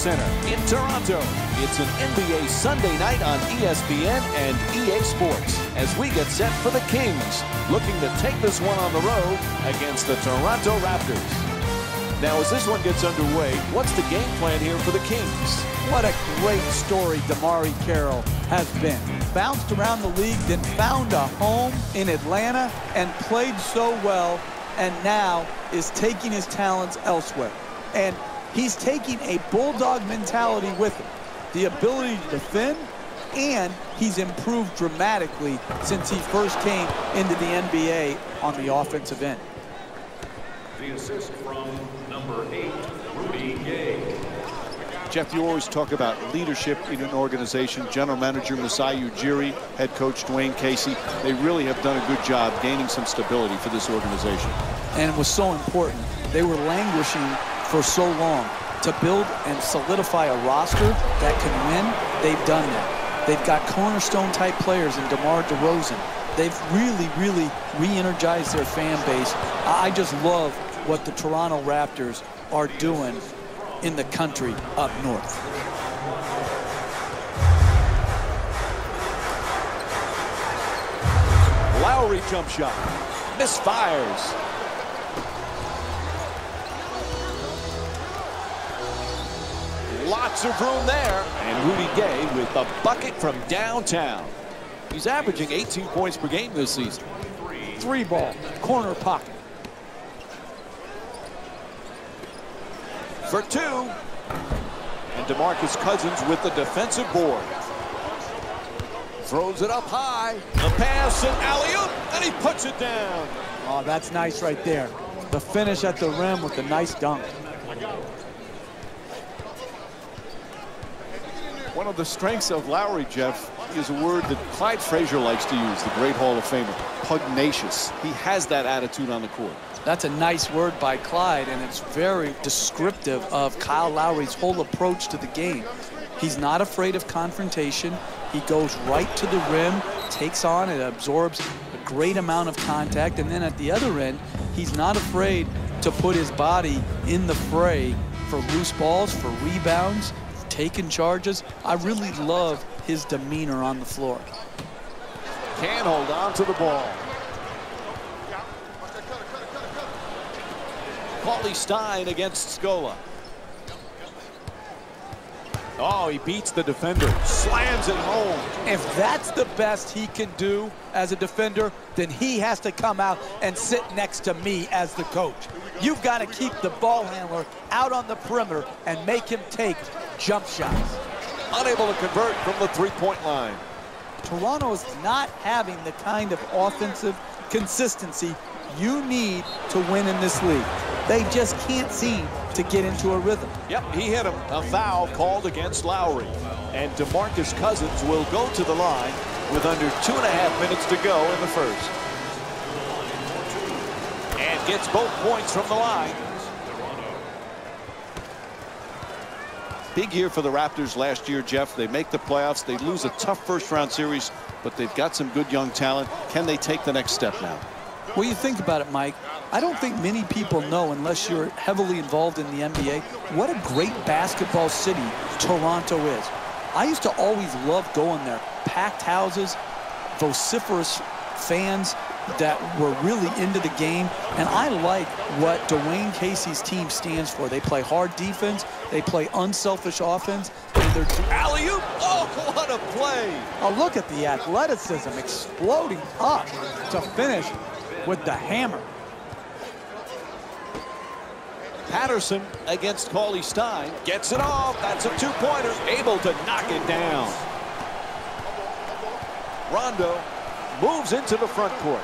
Center in Toronto. It's an NBA Sunday night on ESPN and EA Sports as we get set for the Kings, looking to take this one on the road against the Toronto Raptors. Now, as this one gets underway, what's the game plan here for the Kings? What a great story DeMarre Carroll has been. Bounced around the league, then found a home in Atlanta and played so well, and now is taking his talents elsewhere. And he's taking a bulldog mentality with him, the ability to defend, and he's improved dramatically since he first came into the NBA on the offensive end. The assist from number 8, Rudy Gay. Jeff, you always talk about leadership in an organization. General Manager Masai Ujiri, head coach Dwayne Casey, they really have done a good job gaining some stability for this organization. And it was so important. They were languishing for so long. To build and solidify a roster that can win, they've done that. They've got cornerstone-type players in DeMar DeRozan. They've really re-energized their fan base. I just love what the Toronto Raptors are doing in the country up north. Lowry jump shot. Misfires. Lots of room there. And Rudy Gay with the bucket from downtown. He's averaging 18 points per game this season. Three ball, corner pocket. For two. And DeMarcus Cousins with the defensive board. Throws it up high. The pass and alley-oop, and he puts it down. Oh, that's nice right there. The finish at the rim with the nice dunk. One of the strengths of Lowry, Jeff, is a word that Clyde Frazier likes to use, the great Hall of Famer, pugnacious. He has that attitude on the court. That's a nice word by Clyde, and it's very descriptive of Kyle Lowry's whole approach to the game. He's not afraid of confrontation. He goes right to the rim, takes on and absorbs a great amount of contact, and then at the other end, he's not afraid to put his body in the fray for loose balls, for rebounds, taking charges. I really love his demeanor on the floor. Can't hold on to the ball. Paulie Stein against Scola. Oh, he beats the defender. Slams it home. If that's the best he can do as a defender, then he has to come out and sit next to me as the coach. You've got to keep the ball handler out on the perimeter and make him take jump shots. Unable to convert from the three-point line. Toronto is not having the kind of offensive consistency you need to win in this league. They just can't seem to get into a rhythm. Yep, he hit him. A foul called against Lowry. And DeMarcus Cousins will go to the line with under 2.5 minutes to go in the first. And gets both points from the line. Big year for the Raptors last year, Jeff. They make the playoffs. They lose a tough first-round series, but they've got some good young talent. Can they take the next step now? Well, you think about it, Mike. I don't think many people know, unless you're heavily involved in the NBA, what a great basketball city Toronto is. I used to always love going there. Packed houses, vociferous fans that were really into the game. And I like what Dwayne Casey's team stands for. They play hard defense. They play unselfish offense. And they're alley-oop. Oh, what a play. Oh, look at the athleticism exploding up to finish with the hammer. Patterson against Paulie Stein. Gets it off. That's a two-pointer. Able to knock it down. Rondo moves into the front court.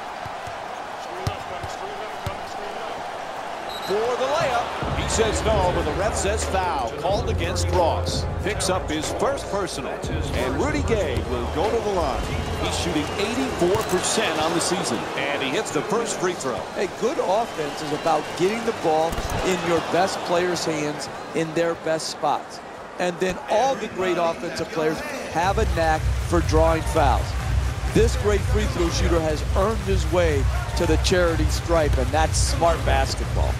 For the layup. He says no, but the ref says foul. Called against Ross. Picks up his first personal. And Rudy Gay will go to the line. He's shooting 84% on the season. And he hits the first free throw. Hey, good offense is about getting the ball in your best players' hands in their best spots. And then all the great offensive players have a knack for drawing fouls. This great free throw shooter has earned his way to the charity stripe, and that's smart basketball.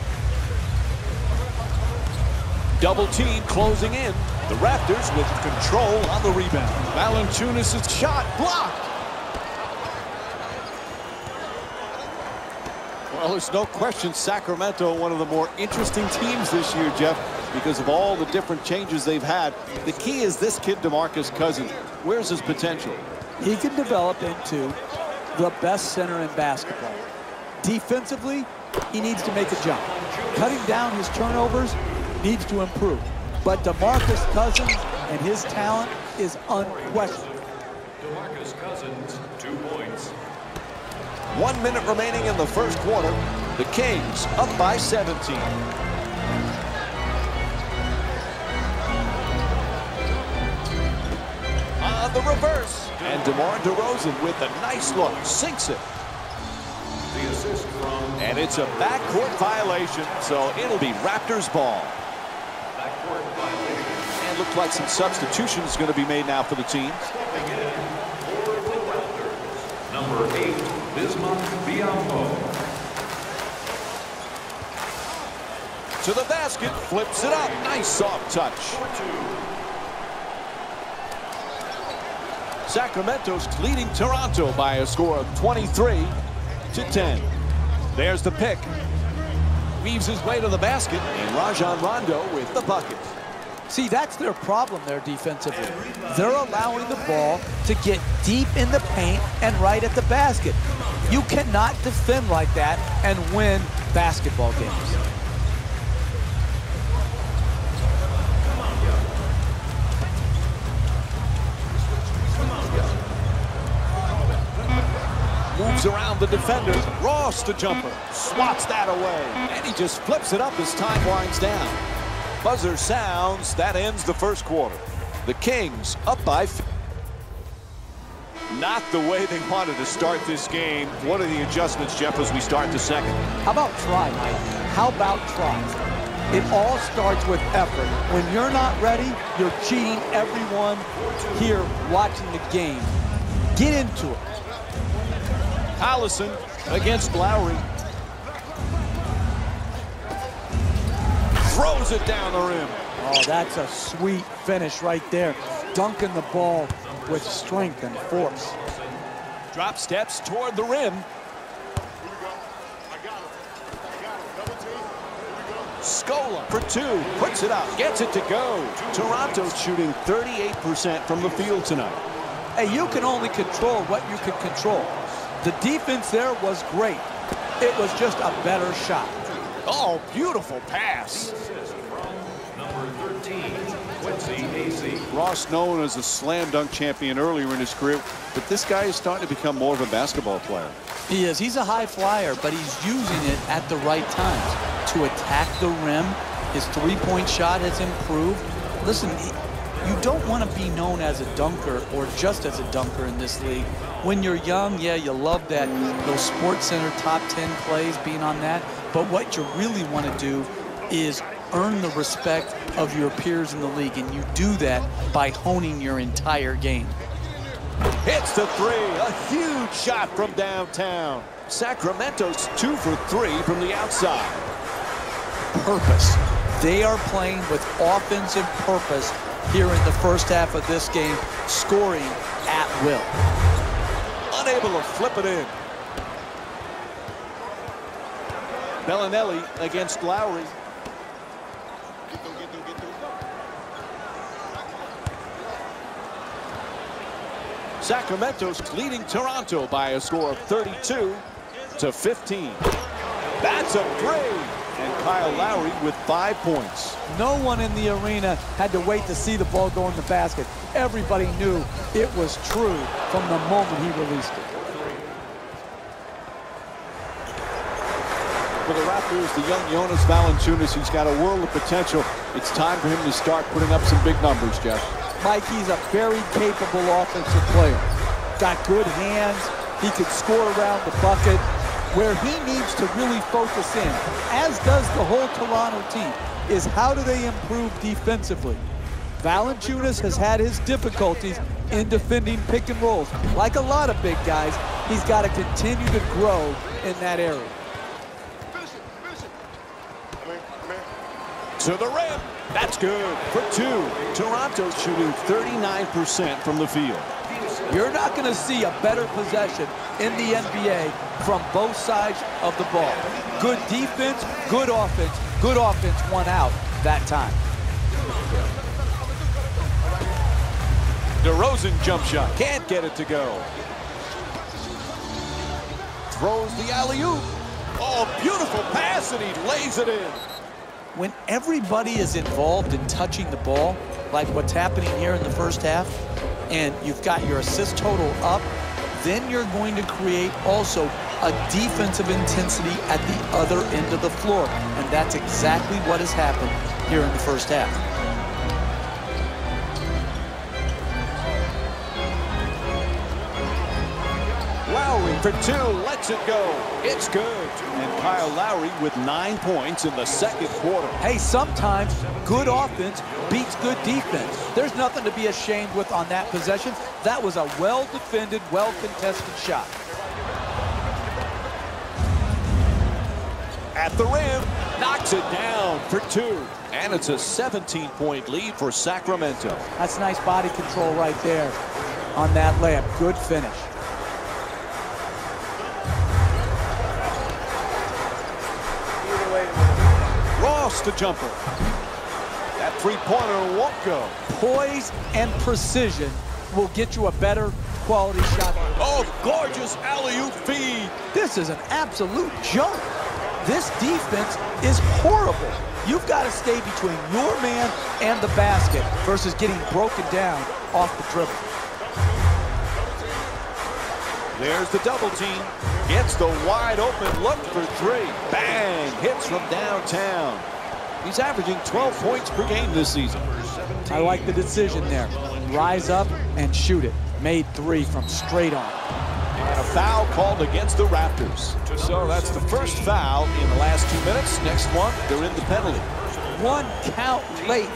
Double team closing in. The Raptors with control on the rebound. Valanciunas' shot blocked. Well, there's no question Sacramento, one of the more interesting teams this year, Jeff, because of all the different changes they've had. The key is this kid, DeMarcus Cousins. Where's his potential? He can develop into the best center in basketball. Defensively, he needs to make a jump. Cutting down his turnovers needs to improve. But DeMarcus Cousins and his talent is unquestioned. DeMarcus Cousins, 2 points. 1 minute remaining in the first quarter. The Kings up by 17. On the reverse. And DeMar DeRozan with a nice look. Sinks it. The assist from... And it's a backcourt violation, so it'll be Raptors ball. Backcourt violation. And looks like some substitutions going to be made now for the team. Stepping in for the Raptors. Number 8, Bismack Biyombo. To the basket, flips it up. Nice soft touch. Sacramento's leading Toronto by a score of 23-10. There's the pick. Weaves his way to the basket, and Rajon Rondo with the bucket. See, that's their problem there defensively. They're allowing the ball to get deep in the paint and right at the basket. You cannot defend like that and win basketball games. Moves around the defender. Ross the jumper. Swats that away. And he just flips it up as time winds down. Buzzer sounds. That ends the first quarter. The Kings up by 5. Not the way they wanted to start this game. What are the adjustments, Jeff, as we start the second? How about try, Mike? How about try? It all starts with effort. When you're not ready, you're cheating everyone here watching the game. Get into it. Allison against Lowry. Throws it down the rim. Oh, that's a sweet finish right there. Dunking the ball with strength and force. Drop steps toward the rim. Scola for 2. Puts it up. Gets it to go. Toronto's shooting 38% from the field tonight. Hey, you can only control what you can control. The defense there was great. It was just a better shot. Oh, beautiful pass. Number 13, Quincy AC. Ross known as a slam dunk champion earlier in his career, but this guy is starting to become more of a basketball player. He is. He's a high flyer, but he's using it at the right times to attack the rim. His three-point shot has improved. Listen, you don't want to be known as a dunker or just as a dunker in this league. When you're young, yeah, you love that, those Sports Center top 10 plays, being on that. But what you really want to do is earn the respect of your peers in the league, and you do that by honing your entire game. Hits the 3. A huge shot from downtown. Sacramento's 2 for 3 from the outside. Purpose. They are playing with offensive purpose here in the first half of this game, scoring at will. Unable to flip it in. Bellinelli against Lowry. Sacramento's leading Toronto by a score of 32-15. That's a 3. And Kyle Lowry with 5 points. No one in the arena had to wait to see the ball go in the basket. Everybody knew it was true from the moment he released it. For the Raptors, the young Jonas Valanciunas, he's got a world of potential. It's time for him to start putting up some big numbers, Jeff. Mike, he's a very capable offensive player. Got good hands. He could score around the bucket. Where he needs to really focus in, as does the whole Toronto team, is how do they improve defensively. Valanciunas has had his difficulties in defending pick and rolls. Like a lot of big guys, he's got to continue to grow in that area. To the rim. That's good for two. Toronto shooting 39% from the field. You're not going to see a better possession in the NBA from both sides of the ball. Good defense, good offense. Good offense won out that time. DeRozan jump shot. Can't get it to go. Throws the alley-oop. Oh, beautiful pass, and he lays it in. When everybody is involved in touching the ball, like what's happening here in the first half, and you've got your assist total up, then you're going to create also a defensive intensity at the other end of the floor. And that's exactly what has happened here in the first half. Lowry for two, lets it go. It's good. And Kyle Lowry with 9 points in the second quarter. Hey, sometimes good offense beats good defense. There's nothing to be ashamed with on that possession. That was a well-defended, well-contested shot. At the rim, knocks it down for two. And it's a 17-point lead for Sacramento. That's nice body control right there on that layup. Good finish. Ross the jumper. That three-pointer won't go. Poise and precision will get you a better quality shot. Oh, gorgeous alley-oop feed. This is an absolute joke. This defense is horrible. You've got to stay between your man and the basket versus getting broken down off the dribble. There's the double team. Gets the wide open look for three. Bang! Hits from downtown. He's averaging 12 points per game this season. I like the decision there. Rise up and shoot it. Made three from straight on. And a foul called against the Raptors. So that's the first foul in the last 2 minutes. Next one, they're in the penalty. One count late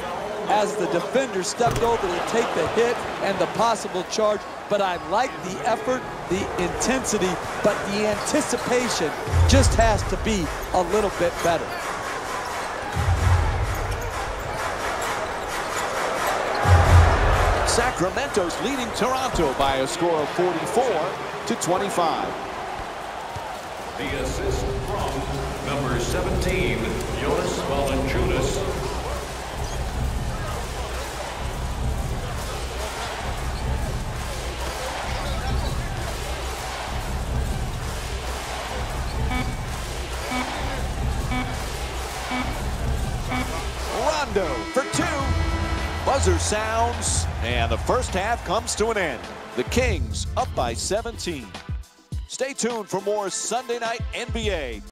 as the defender stepped over to take the hit and the possible charge. But I like the effort, the intensity, but the anticipation just has to be a little bit better. Sacramento's leading Toronto by a score of 44-25. The assist from number 17, Jonas Valanciunas. Rondo for two. Buzzer sounds, and the first half comes to an end. The Kings up by 17. Stay tuned for more Sunday Night NBA.